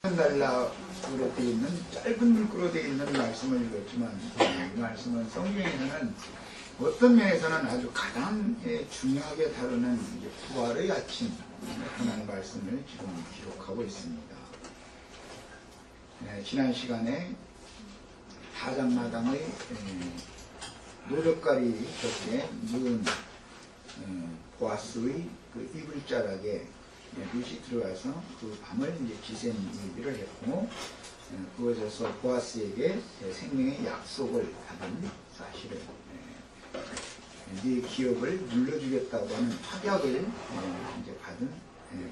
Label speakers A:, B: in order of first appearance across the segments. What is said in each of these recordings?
A: 달락으로 되어 있는 짧은 물구로 되어 있는 말씀을 읽었지만 이 말씀은 성경에서는 어떤 면에서는 아주 가장 중요하게 다루는 부활의 아침 하는 말씀을 지금 기록하고 있습니다. 지난 시간에 다장마당의 노젓가리 곁에 누운 보아스의 그 이불자락에 룻이 들어가서 그 밤을 이제 지샌 얘기를 했고, 그곳에서 보아스에게 생명의 약속을 받은 사실을, 네 기업을 물려주겠다고 하는 확약을 이제 받은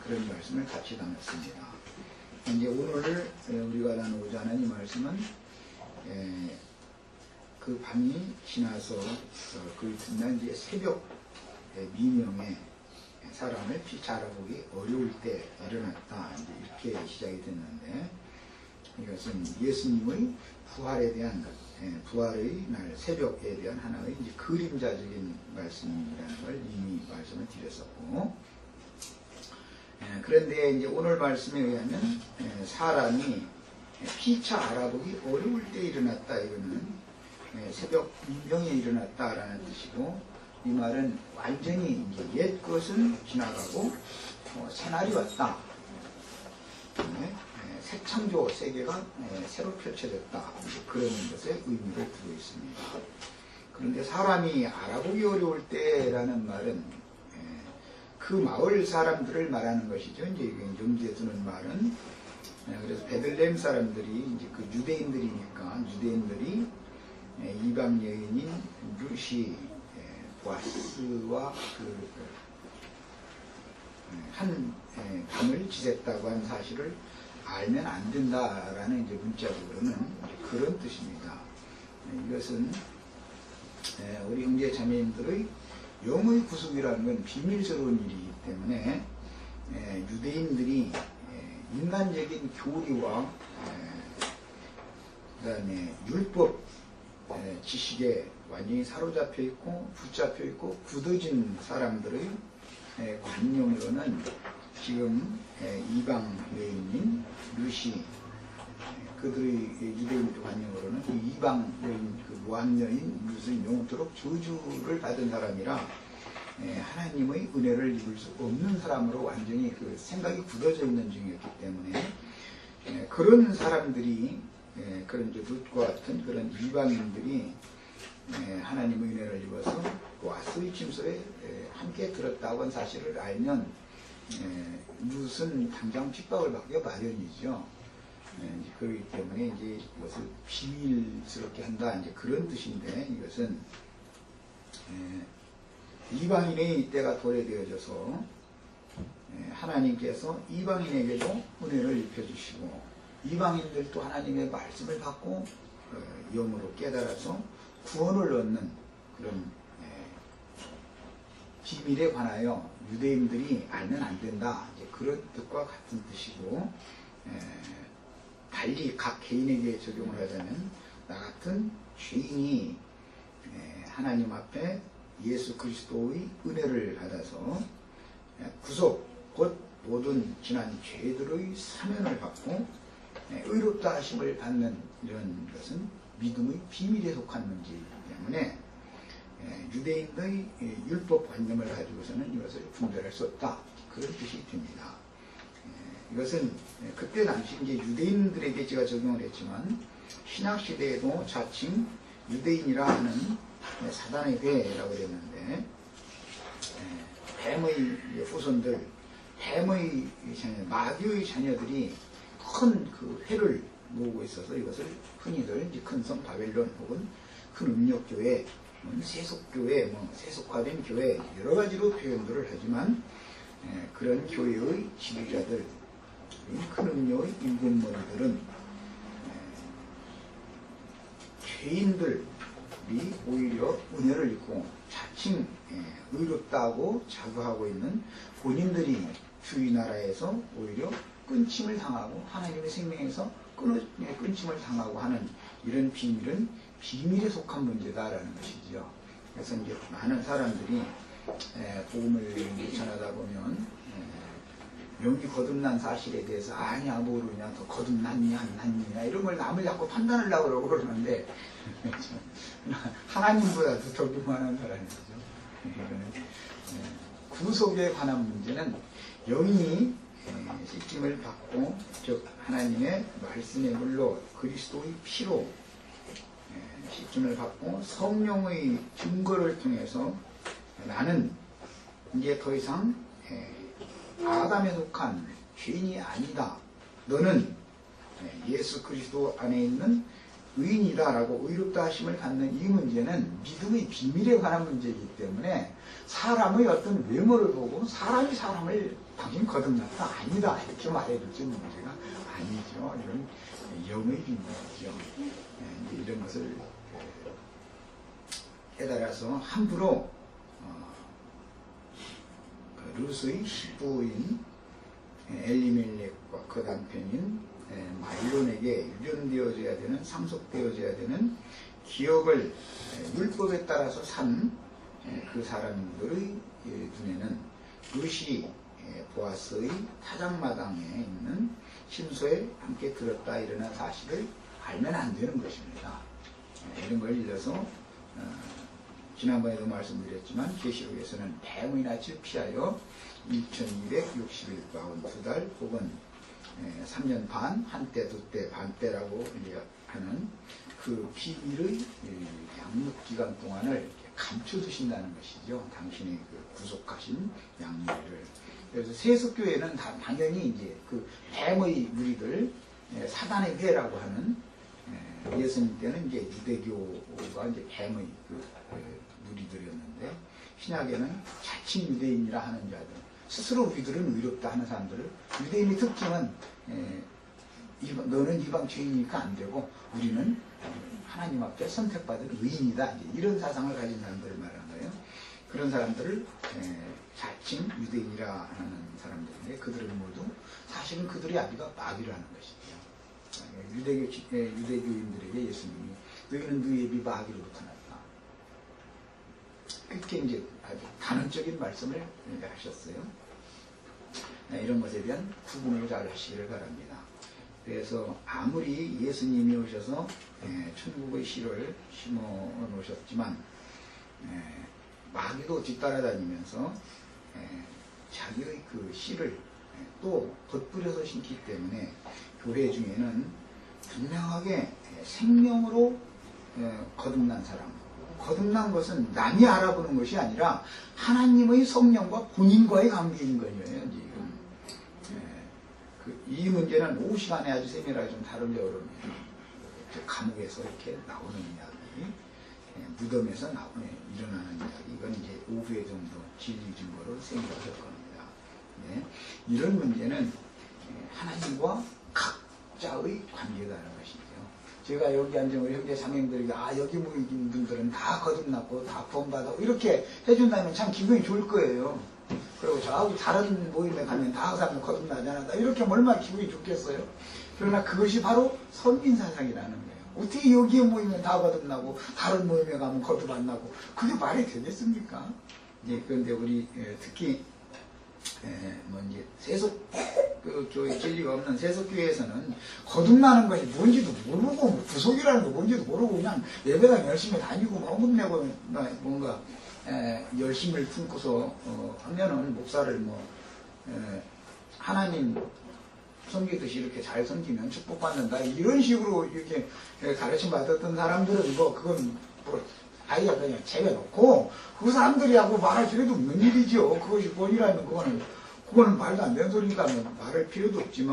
A: 그런 말씀을 같이 나눴습니다. 이제 오늘 우리가 나누고자 하는 이 말씀은 그 밤이 지나서 그 이튿날 이제 새벽 미명에 사람을 피차 알아보기 어려울 때 일어났다. 이제 이렇게 시작이 됐는데, 이것은 예수님의 부활에 대한, 부활의 날 새벽에 대한 하나의 이제 그림자적인 말씀이라는 걸 이미 말씀을 드렸었고, 그런데 이제 오늘 말씀에 의하면 사람이 피차 알아보기 어려울 때 일어났다. 이거는 새벽 미명에 일어났다라는 뜻이고, 이 말은 완전히 이제 옛 것은 지나가고 새날이 왔다. 새 창조 세계가 새로 펼쳐졌다. 그런 것의 의미를 두고 있습니다. 그런데 사람이 알아보기 어려울 때라는 말은 그 마을 사람들을 말하는 것이죠. 이제 염두에 두는 말은 그래서 베들레헴 사람들이 이제 그 유대인들이니까 유대인들이 이방 여인인 룻이 보아스와 한 밤을 지냈다고 한 사실을 알면 안 된다라는 이제 문자적으로는 그런 뜻입니다. 이것은 우리 형제 자매님들의 영의 구속이라는 건 비밀스러운 일이기 때문에 유대인들이 인간적인 교리와 그다음에 율법 지식에 완전히 사로잡혀 있고 붙잡혀 있고 굳어진 사람들의 관념으로는 지금 이방 여인인 룻이 그들의 유대인들 관념으로는 그 이방 여인 그 모함 여인 룻은 영원토록 저주를 받은 사람이라 하나님의 은혜를 입을 수 없는 사람으로 완전히 그 생각이 굳어져 있는 중이었기 때문에 그런 사람들이 그런 이제 룻과 같은 그런 이방인들이 하나님의 은혜를 입어서 보아스의 침소에 함께 들었다고 한 사실을 알면 룻은 당장 핍박을 받기 마련이죠. 그렇기 때문에 이제 이것을 비밀스럽게 한다, 이제 그런 뜻인데, 이것은 이방인의 때가 도래되어져서 하나님께서 이방인에게도 은혜를 입혀주시고 이방인들도 하나님의 말씀을 받고 영으로 깨달아서 구원을 얻는 그런 비밀에 관하여 유대인들이 알면 안 된다, 이제 그런 뜻과 같은 뜻이고, 달리 각 개인에게 적용을 하자면 나 같은 죄인이 하나님 앞에 예수 그리스도의 은혜를 받아서 구속 곧 모든 지난 죄들의 사면을 받고 의롭다 하심을 받는 이런 것은 믿음의 비밀에 속한 문제이기 때문에 유대인의 율법 관념을 가지고서는 이것을 분별할 수 없다, 그런 뜻이 됩니다. 이것은 그때 당시 이제 유대인들에게 제가 적용을 했지만 신약 시대에도 자칭 유대인이라 하는 사단의 배라고 그랬는데, 뱀의 후손들, 뱀의 자녀, 마귀의 자녀들이 큰 그 회를 모으고 있어서 이것을 흔히들 이제 큰 성 바벨론 혹은 큰 음력교회, 세속교회, 세속화된 교회, 여러 가지로 표현들을 하지만 그런 교회의 지도자들, 큰 음료의 일곱머리들은 죄인들이 오히려 은혜를 입고 자칭 의롭다고 자부하고 있는 본인들이 주의 나라에서 오히려 끊침을 당하고 하나님의 생명에서 끊침을 당하고 하는 이런 비밀은 비밀에 속한 문제다라는 것이죠. 그래서 이제 많은 사람들이 복음을 전하다 보면 영이 거듭난 사실에 대해서 아냐 모르냐 더 거듭났냐 안 났냐 이런 걸 남을 자꾸 판단하려고 그러고 그러는데 하나님보다도 더 교만한 사람이죠. 구속에 관한 문제는 영이 씻김을 받고 즉 하나님의 말씀의 물로 그리스도의 피로 씻김을 받고 성령의 증거를 통해서 나는 이제 더 이상 아담에 속한 죄인이 아니다. 너는 예수 그리스도 안에 있는 의인이다 라고 의롭다 하심을 갖는 이 문제는 믿음의 비밀에 관한 문제이기 때문에 사람의 어떤 외모를 보고 사람이 사람을 당신 거듭났다 아니다 이렇게 말해줄 수 있는 문제가 아니죠. 이런 영의 비밀이죠. 이런 것을 깨달아서 함부로 루스의 시부인 엘리멜렉과 그 남편인 마일론에게 유전되어져야 되는 상속되어져야 되는 기업을 율법에 따라서 산 그 사람들의 눈에는 룻이 보아스의 타작마당에 있는 심소에 함께 들었다 일어난 사실을 알면 안 되는 것입니다. 이런 걸 일러서 지난번에도 말씀드렸지만 계시록에서는 뱀의 낯을 피하여 2260일 42달 혹은 3년 반, 한때, 두때, 반때라고 하는 그 비밀의 양육기간 동안을 감춰두신다는 것이죠. 당신의 그 구속하신 양육을. 그래서 세속교회는 당연히 이제 그 뱀의 무리들, 사단의 회라고 하는 예수님 때는 이제 유대교가 이제 뱀의 그 무리들이었는데 신약에는 자칭 유대인이라 하는 자들, 스스로 우리들은 의롭다 하는 사람들을 유대인의 특징은 너는 이방 죄인이니까 안 되고 우리는 하나님 앞에 선택받은 의인이다. 이제 이런 사상을 가진 사람들을 말하는 거예요. 그런 사람들을 자칭 유대인이라 하는 사람들인데 그들은 모두 사실은 그들의 아비가 마귀라는 것이죠. 유대교인들에게 예수님이 너희는 너희 애비 마귀로부터 났다. 그렇게 이제 아주 단언적인 말씀을 하셨어요. 이런 것에 대한 구분을 잘 하시기를 바랍니다. 그래서 아무리 예수님이 오셔서 천국의 씨를 심어 놓으셨지만 마귀도 뒤따라다니면서 자기의 그 씨를 또 덧뿌려서 심기 때문에 교회 중에는 분명하게 생명으로 거듭난 사람, 거듭난 것은 남이 알아보는 것이 아니라 하나님의 성령과 본인과의 관계인 거예요. 지금 이 문제는 오후 시간에 아주 세밀하게 좀 다루려고 합니다. 감옥에서 이렇게 나오는 이야기, 무덤에서 일어나는 이야기, 이건 이제 오후에 좀 더 진리 증거로 생각할 겁니다. 이런 문제는 하나님과 각자의 관계다라는 것이죠. 제가 여기 앉은 우리 형제 자매들에게 여기 모인 분들은 다 거듭났고 다 구원받았고 이렇게 해준다면 참 기분이 좋을 거예요. 그리고 저하고 다른 모임에 가면 다 사람 거듭나지 않았다 이렇게 하면 얼마나 기분이 좋겠어요. 그러나 그것이 바로 선민사상이라는 거예요. 어떻게 여기에 모이면 다 거듭나고 다른 모임에 가면 거듭 안 나고 그게 말이 되겠습니까? 그런데 우리 특히 이제 세속 교회 진리가 없는 세속교회에서는 거듭나는 것이 뭔지도 모르고 구속이라는 게 뭔지도 모르고 그냥 예배당 열심히 다니고 헌금 내고 뭔가 열심을 품고서 하면은 목사를 하나님 섬기듯이 이렇게 잘 섬기면 축복받는다 이런 식으로 이렇게 가르침 받았던 사람들은 그건 아이가 그냥 제외놓고 그 사람들이하고 말할 필요도 없는 일이죠. 그것이 본이라면 그거는 말도 안 되는 소리니까 말할 필요도 없지만